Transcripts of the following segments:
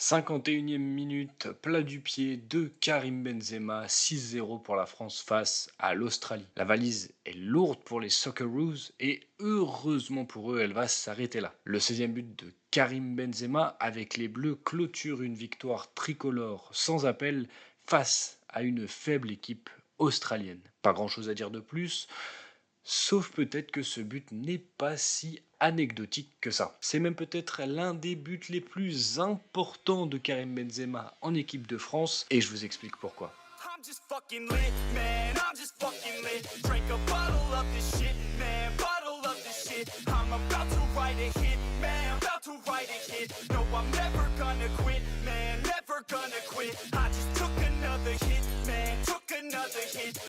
51e minute, plat du pied de Karim Benzema, 6-0 pour la France face à l'Australie. La valise est lourde pour les Socceroos et heureusement pour eux, elle va s'arrêter là. Le 16e but de Karim Benzema avec les Bleus clôture une victoire tricolore sans appel face à une faible équipe australienne. Pas grand chose à dire de plus. Sauf peut-être que ce but n'est pas si anecdotique que ça. C'est même peut-être l'un des buts les plus importants de Karim Benzema en équipe de France et je vous explique pourquoi. I'm just fucking lit, man. I'm just fucking lit. Drink a bottle of this shit, man. Bottle of this shit. I'm about to write a hit, man. About to write a hit. No, I'm never gonna quit, man. Never gonna quit. I just took another hit, man. Took another hit.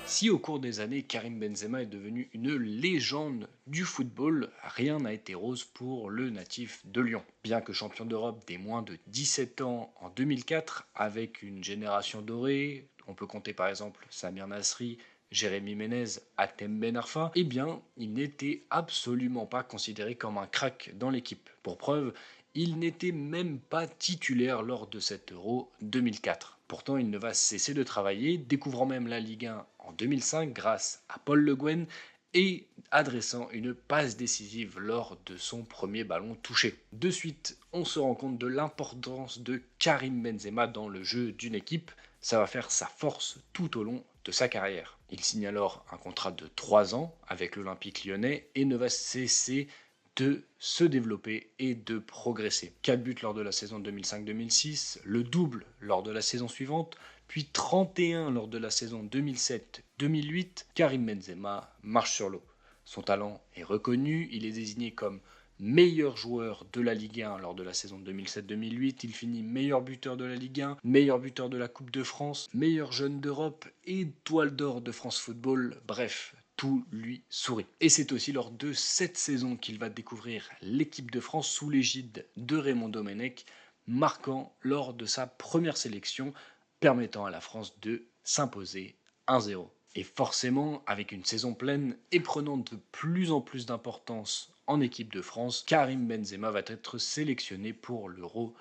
Si au cours des années, Karim Benzema est devenu une légende du football, rien n'a été rose pour le natif de Lyon. Bien que champion d'Europe des moins de 17 ans en 2004, avec une génération dorée, on peut compter par exemple Samir Nasri, Jérémy Ménez, Hatem Ben Arfa, eh bien, il n'était absolument pas considéré comme un crack dans l'équipe. Pour preuve, il n'était même pas titulaire lors de cet Euro 2004. Pourtant, il ne va cesser de travailler, découvrant même la Ligue 1 en 2005 grâce à Paul Le Guen et adressant une passe décisive lors de son premier ballon touché. De suite, on se rend compte de l'importance de Karim Benzema dans le jeu d'une équipe. Ça va faire sa force tout au long de sa carrière. Il signe alors un contrat de 3 ans avec l'Olympique lyonnais et ne va cesser de se développer et de progresser. 4 buts lors de la saison 2005-2006, le double lors de la saison suivante, puis 31 lors de la saison 2007-2008, Karim Benzema marche sur l'eau. Son talent est reconnu, il est désigné comme meilleur joueur de la Ligue 1 lors de la saison 2007-2008, il finit meilleur buteur de la Ligue 1, meilleur buteur de la Coupe de France, meilleur jeune d'Europe, étoile d'or de France Football, bref, tout lui sourit. Et c'est aussi lors de cette saison qu'il va découvrir l'équipe de France sous l'égide de Raymond Domenech, marquant lors de sa première sélection, permettant à la France de s'imposer 1-0. Et forcément, avec une saison pleine et prenant de plus en plus d'importance en équipe de France, Karim Benzema va être sélectionné pour l'Euro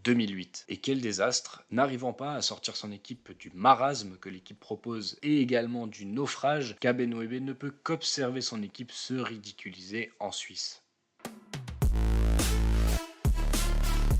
2008. Et quel désastre, n'arrivant pas à sortir son équipe du marasme que l'équipe propose et également du naufrage, Kabenwebe ne peut qu'observer son équipe se ridiculiser en Suisse.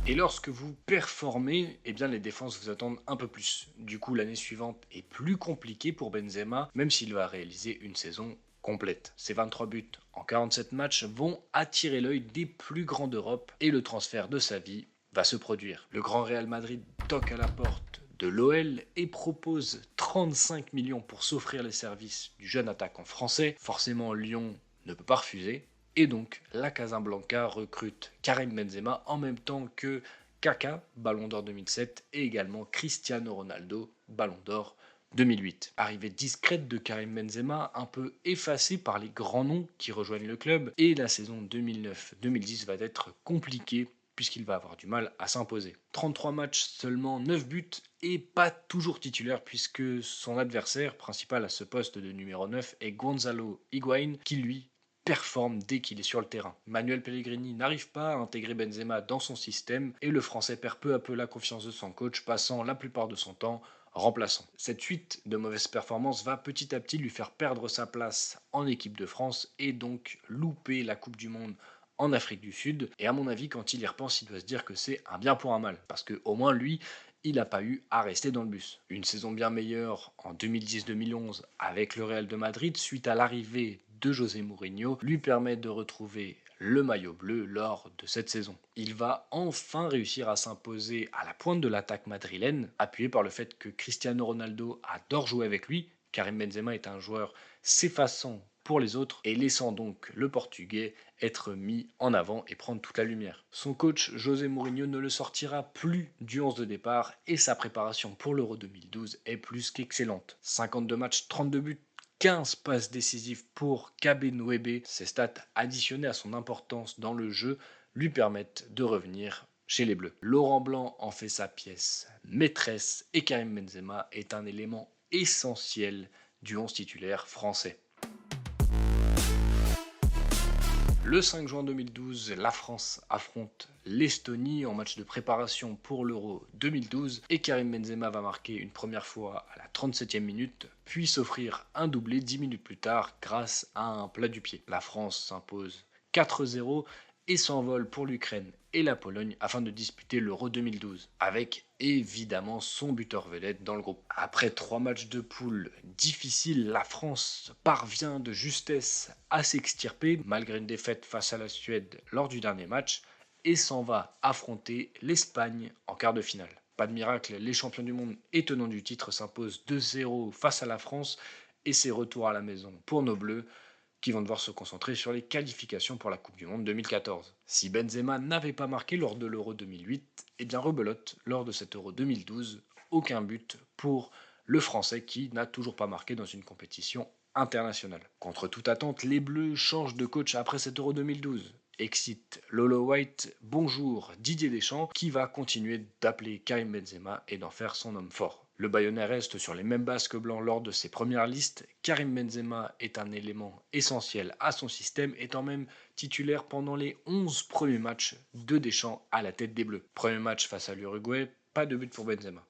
Et lorsque vous performez, eh bien les défenses vous attendent un peu plus. Du coup, l'année suivante est plus compliquée pour Benzema, même s'il va réaliser une saison complète. Ses 23 buts en 47 matchs vont attirer l'œil des plus grands d'Europe et le transfert de sa vie va se produire. Le grand Real Madrid toque à la porte de l'OL et propose 35 millions pour s'offrir les services du jeune attaquant français. Forcément, Lyon ne peut pas refuser. Et donc, la Casablanca recrute Karim Benzema en même temps que Kaka, Ballon d'Or 2007, et également Cristiano Ronaldo, Ballon d'Or 2008. Arrivée discrète de Karim Benzema, un peu effacée par les grands noms qui rejoignent le club, et la saison 2009-2010 va être compliquée puisqu'il va avoir du mal à s'imposer. 33 matchs, seulement 9 buts, et pas toujours titulaire puisque son adversaire principal à ce poste de numéro 9 est Gonzalo Higuaín, qui lui performe dès qu'il est sur le terrain. Manuel Pellegrini n'arrive pas à intégrer Benzema dans son système et le Français perd peu à peu la confiance de son coach, passant la plupart de son temps remplaçant. Cette suite de mauvaises performances va petit à petit lui faire perdre sa place en équipe de France et donc louper la Coupe du Monde en Afrique du Sud. Et à mon avis, quand il y repense, il doit se dire que c'est un bien pour un mal. Parce qu'au moins, lui, il n'a pas eu à rester dans le bus. Une saison bien meilleure en 2010-2011 avec le Real de Madrid, suite à l'arrivée de José Mourinho, lui permet de retrouver le maillot bleu lors de cette saison. Il va enfin réussir à s'imposer à la pointe de l'attaque madrilène, appuyé par le fait que Cristiano Ronaldo adore jouer avec lui. Karim Benzema est un joueur s'effaçant pour les autres et laissant donc le Portugais être mis en avant et prendre toute la lumière. Son coach José Mourinho ne le sortira plus du 11 de départ et sa préparation pour l'Euro 2012 est plus qu'excellente. 52 matchs, 32 buts, 15 passes décisives pour Kabenwebe. Ces stats additionnées à son importance dans le jeu lui permettent de revenir chez les Bleus. Laurent Blanc en fait sa pièce maîtresse et Karim Benzema est un élément essentiel du 11 titulaire français. Le 5 juin 2012, la France affronte l'Estonie en match de préparation pour l'Euro 2012 et Karim Benzema va marquer une première fois à la 37e minute, puis s'offrir un doublé 10 minutes plus tard grâce à un plat du pied. La France s'impose 4-0 et s'envole pour l'Ukraine et la Pologne afin de disputer l'Euro 2012, avec évidemment son buteur vedette dans le groupe. Après 3 matchs de poule difficiles, la France parvient de justesse à s'extirper malgré une défaite face à la Suède lors du dernier match et s'en va affronter l'Espagne en quart de finale. Pas de miracle, les champions du monde et tenants du titre s'imposent 2-0 face à la France et c'est retour à la maison pour nos Bleus qui vont devoir se concentrer sur les qualifications pour la Coupe du Monde 2014. Si Benzema n'avait pas marqué lors de l'Euro 2008, eh bien rebelote, lors de cet Euro 2012, aucun but pour le Français qui n'a toujours pas marqué dans une compétition internationale. Contre toute attente, les Bleus changent de coach après cet Euro 2012. Exit Lolo White, bonjour Didier Deschamps, qui va continuer d'appeler Karim Benzema et d'en faire son homme fort. Le Bayonnais reste sur les mêmes bases que Blanc lors de ses premières listes. Karim Benzema est un élément essentiel à son système, étant même titulaire pendant les 11 premiers matchs de Deschamps à la tête des Bleus. Premier match face à l'Uruguay, pas de but pour Benzema.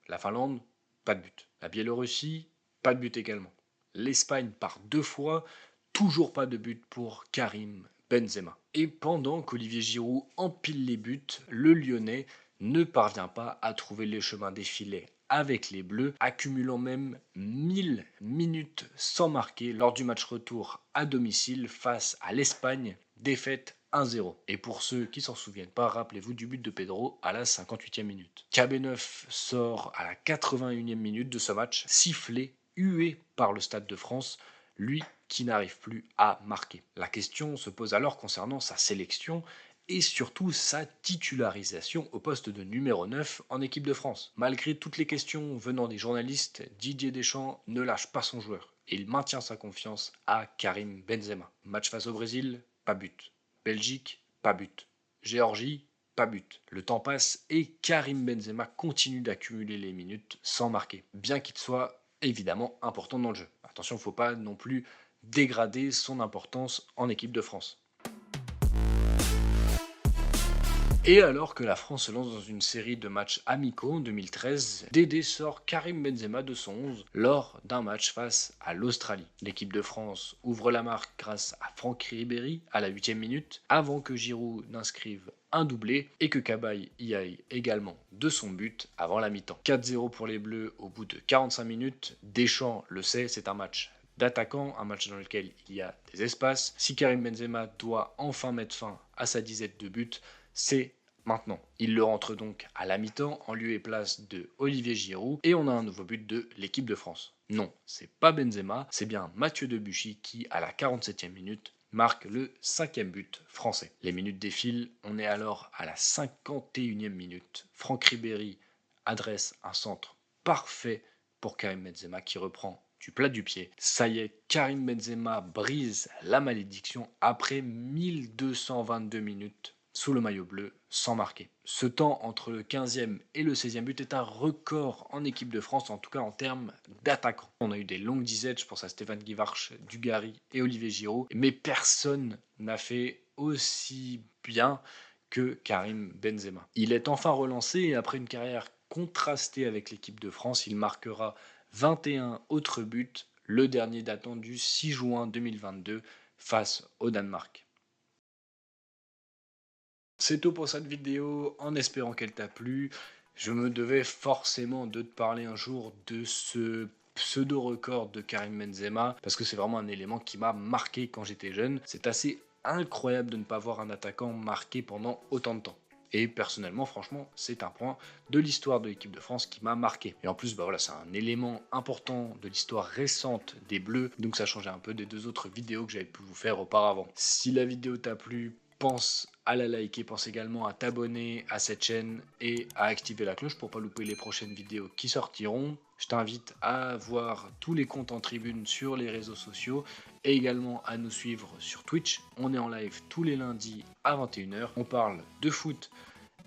La Finlande, pas de but. La Biélorussie, pas de but également. L'Espagne par 2 fois, toujours pas de but pour Karim Benzema. Et pendant qu'Olivier Giroud empile les buts, le Lyonnais ne parvient pas à trouver les chemins des filets avec les Bleus, accumulant même 1000 minutes sans marquer lors du match retour à domicile face à l'Espagne, défaite 1-0. Et pour ceux qui s'en souviennent pas, rappelez-vous du but de Pedro à la 58e minute. KB9 sort à la 81e minute de ce match, sifflé, hué par le Stade de France, lui qui n'arrive plus à marquer. La question se pose alors concernant sa sélection et surtout sa titularisation au poste de numéro 9 en équipe de France. Malgré toutes les questions venant des journalistes, Didier Deschamps ne lâche pas son joueur et il maintient sa confiance à Karim Benzema. Match face au Brésil, pas but. Belgique, pas but. Géorgie, pas but. Le temps passe et Karim Benzema continue d'accumuler les minutes sans marquer, bien qu'il soit évidemment important dans le jeu. Attention, il ne faut pas non plus dégrader son importance en équipe de France. Et alors que la France se lance dans une série de matchs amicaux en 2013, Dédé sort Karim Benzema de son 11 lors d'un match face à l'Australie. L'équipe de France ouvre la marque grâce à Franck Ribéry à la 8e minute, avant que Giroud n'inscrive un doublé et que Cabaye y aille également de son but avant la mi-temps. 4-0 pour les Bleus au bout de 45 minutes. Deschamps le sait, c'est un match d'attaquant, un match dans lequel il y a des espaces. Si Karim Benzema doit enfin mettre fin à sa disette de buts, c'est maintenant. Il le rentre donc à la mi-temps en lieu et place de Olivier Giroud et on a un nouveau but de l'équipe de France. Non, c'est pas Benzema, c'est bien Mathieu Debuchy qui, à la 47e minute, marque le 5e but français. Les minutes défilent, on est alors à la 51e minute. Franck Ribéry adresse un centre parfait pour Karim Benzema qui reprend du plat du pied. Ça y est, Karim Benzema brise la malédiction après 1222 minutes sous le maillot bleu sans marquer. Ce temps entre le 15e et le 16e but est un record en équipe de France, en tout cas en termes d'attaquants. On a eu des longues disettes, je pense à Stéphane Guivarch, Dugarry et Olivier Giroud, mais personne n'a fait aussi bien que Karim Benzema. Il est enfin relancé et après une carrière contrastée avec l'équipe de France, il marquera 21 autres buts, le dernier datant du 6 juin 2022 face au Danemark. C'est tout pour cette vidéo, en espérant qu'elle t'a plu. Je me devais forcément de te parler un jour de ce pseudo-record de Karim Benzema, parce que c'est vraiment un élément qui m'a marqué quand j'étais jeune. C'est assez incroyable de ne pas voir un attaquant marqué pendant autant de temps. Et personnellement, franchement, c'est un point de l'histoire de l'équipe de France qui m'a marqué. Et en plus, bah voilà, c'est un élément important de l'histoire récente des Bleus, donc ça changeait un peu des 2 autres vidéos que j'avais pu vous faire auparavant. Si la vidéo t'a plu, pense à la liker, pense également à t'abonner à cette chaîne et à activer la cloche pour pas louper les prochaines vidéos qui sortiront. Je t'invite à voir tous les comptes en tribune sur les réseaux sociaux et également à nous suivre sur Twitch. On est en live tous les lundis à 21 h. On parle de foot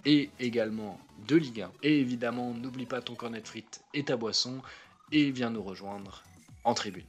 et également de Ligue 1. Et évidemment, n'oublie pas ton cornet de frites et ta boisson et viens nous rejoindre en tribune.